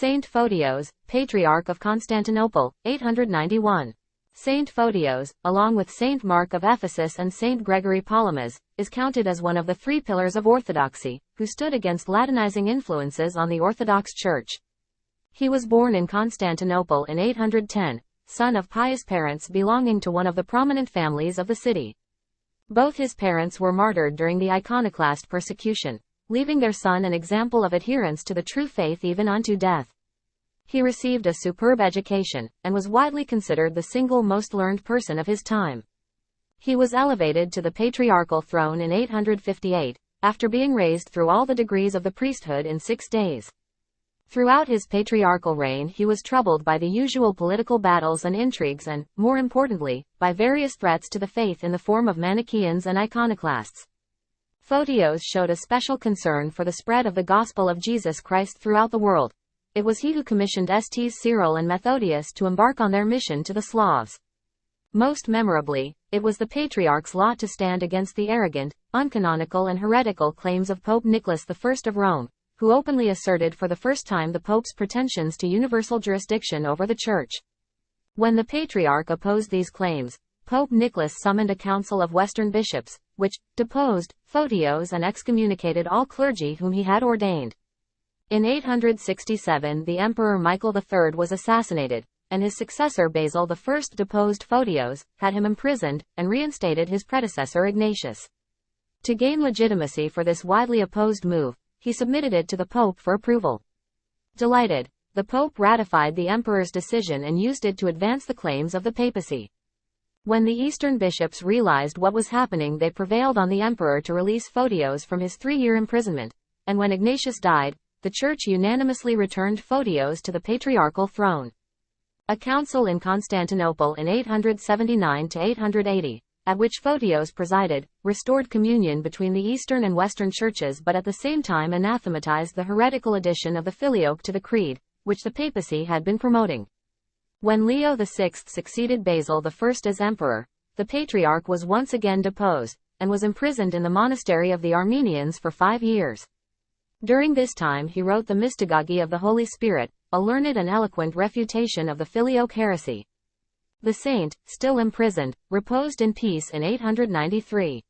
Saint Photios, Patriarch of Constantinople, 891. Saint Photios, along with Saint Mark of Ephesus and Saint Gregory Palamas, is counted as one of the three pillars of orthodoxy, who stood against Latinizing influences on the Orthodox Church. He was born in Constantinople in 810, son of pious parents belonging to one of the prominent families of the city. Both his parents were martyred during the iconoclast persecution, leaving their son an example of adherence to the true faith even unto death. He received a superb education, and was widely considered the single most learned person of his time. He was elevated to the patriarchal throne in 858, after being raised through all the degrees of the priesthood in 6 days. Throughout his patriarchal reign he was troubled by the usual political battles and intrigues and, more importantly, by various threats to the faith in the form of Manichaeans and iconoclasts. Photios showed a special concern for the spread of the gospel of Jesus Christ throughout the world. It was he who commissioned Sts Cyril and Methodius to embark on their mission to the Slavs. Most memorably, it was the Patriarch's lot to stand against the arrogant, uncanonical and heretical claims of Pope Nicholas I of Rome, who openly asserted for the first time the Pope's pretensions to universal jurisdiction over the Church. When the Patriarch opposed these claims, Pope Nicholas summoned a council of Western bishops, which deposed Photios and excommunicated all clergy whom he had ordained. In 867 the Emperor Michael III was assassinated, and his successor Basil I deposed Photios, had him imprisoned, and reinstated his predecessor Ignatius. To gain legitimacy for this widely opposed move, he submitted it to the Pope for approval. Delighted, the Pope ratified the Emperor's decision and used it to advance the claims of the papacy. When the Eastern bishops realized what was happening, they prevailed on the Emperor to release Photios from his 3-year imprisonment, and when Ignatius died, the Church unanimously returned Photios to the patriarchal throne. A council in Constantinople in 879–880, at which Photios presided, restored communion between the Eastern and Western churches, but at the same time anathematized the heretical addition of the Filioque to the Creed, which the papacy had been promoting. When Leo VI succeeded Basil I as emperor, the Patriarch was once again deposed, and was imprisoned in the monastery of the Armenians for 5 years. During this time he wrote the Mystagogy of the Holy Spirit, a learned and eloquent refutation of the Filioque heresy. The saint, still imprisoned, reposed in peace in 893.